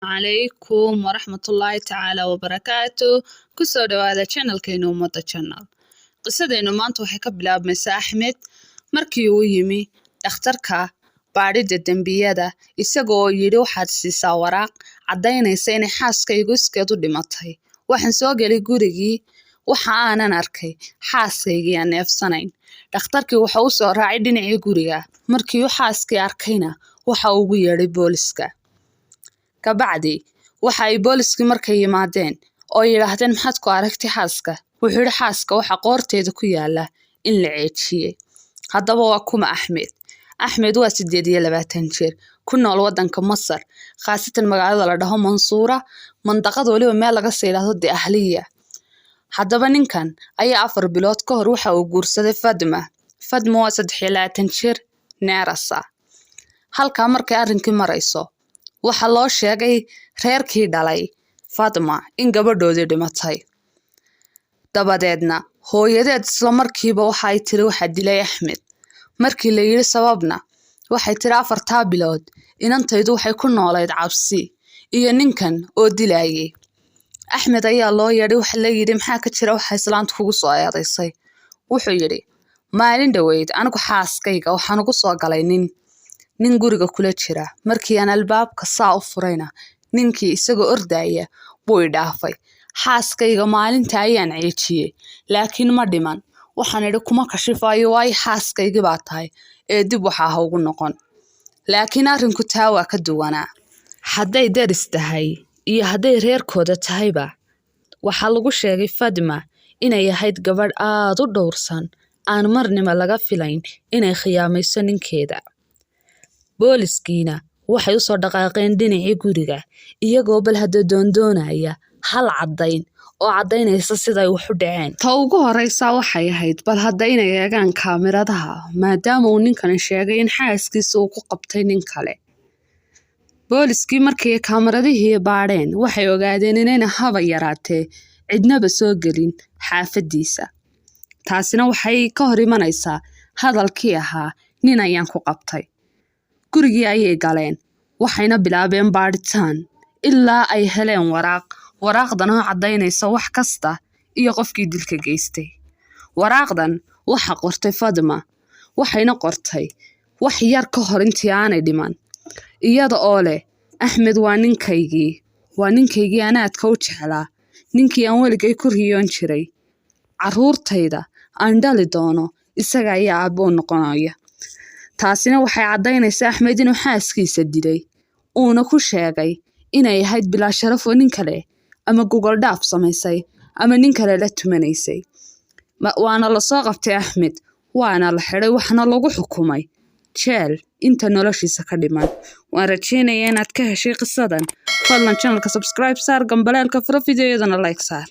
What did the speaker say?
عليكم ورحمة الله تعالى وبركاته كسو دوادا channelkeenu Umada Channel qisadeenu maanta waxay ka bilaabmaysaa Axmed markii uu yimi dhakhtarka baadhida dambiyada isagoo yiri waxaad siisaa waraaq cadaynaysa in xaaskaygu iskeed u dhimatay waxaan soo galay gurigii waxa aanan arkay xaaskaygii aan neefsanayn dhakhtarkii waxa uu soo raacay dhinacii guriga markii uu xaaskii arkayna waxa uu ugu yeedhay booliska kabacdi waxa ay booliskii markay yimaadeen oo yiraahdeen maxaad ku aragtay xaaska wuxuu yiri xaaska waxa qoorteeda ku yaala in la ceejiyay haddaba waa kuma Axmed waa 28 jir ku nool wadanka Masar khaasatan magaalada la dhaho Mansuura mandaqada waliba meel laga seeylaado Ahliya haddaba ninkan ayaa 4 bilood ka hor waxa uu guursaday Fadma waa 23 jir neerasa halka markay arrinkii marayso waxa loo sheegay reerkii dhalay Fadma in gabadhoodii dhimatay dabadeedna hooyadeed isla markiiba waxa ay tiri waxa dilay Axmed markii la yiri sababna waxay tiri 4 bilood inantaydu waxay ku noolayd cabsi iyo ninkan oo dilayay Axmed ayaa loo yeedhay waxa la yiri maxaa ka jira waxa islaanta kugu soo eedaysay wuxuu yiri maalin dhaweyd anigu xaaskayga waxaan ugu soo galay nin guriga kula jira markii aan albaabka saa u furayna ninkii isagoo ordaya buu i dhaafay xaaskayga maalinta ayaan ceejiyay laakiin ma dhiman waxaan idhi kuma kashifayo way xaaskayga baa tahay ee dib waxa ha ugu noqon laakiin arrinku taa waa ka duwanaa hadday daris tahay iyo hadday reerkooda tahayba waxa lagu sheegay Fadma inay ahayd gabadh aad u dhowrsan aan marnimo laga filayn inay khiyaamayso ninkeeda booliskiina waxay u soo dhaqaaqeen dhinacii guriga iyagoo bal hadda doondoonaya hal cadayn oo cadaynaysa sida ay wax u dhaceen ta ugu horeysa waxay ahayd bal hadda inay eegaan kaamiradaha maadaama uu ninkan sheegay in xaaskiisa uu ku qabtay nin kale booliskii markii kaameradihii baadheen waxay ogaadeen inayna haba yaraatee cidnaba soo gelin xaafadiisa taasina waxay ka hor imanaysaa hadalkii ahaa nin ayaan ku qabtay gurigii ayay galeen waxayna bilaabeen baadhitaan ilaa ay heleen waraaqdan oo cadaynaysa wax kasta iyo qofkii dilka geystay waraaqdan waxa qortay Fadma waxayna qortay wax yar ka hor intii aanay dhiman iyada oo leh Axmed waa ninkaygii anaadka u jeclaa ninkii aan weligay ku riyoon jiray caruurtayda aan dhali doono isaga ayaa aabbo noqonaya taasina waxay cadaynaysaa Axmed inuu xaaskiisa dilay uuna ku sheegay inay ahayd bilaa sharaf oo nin kale ama Google dhaaf samaysay ama nin kale la tumanaysay waana la soo qabtay Axmed waana la xiray waxna lagu xukumay jeel inta noloshiisa ka dhiman waan rajeynayaa inaad ka heshay qisadan fadlan channelka subscribe saar gambaleelka furo fiidiyoodana like saar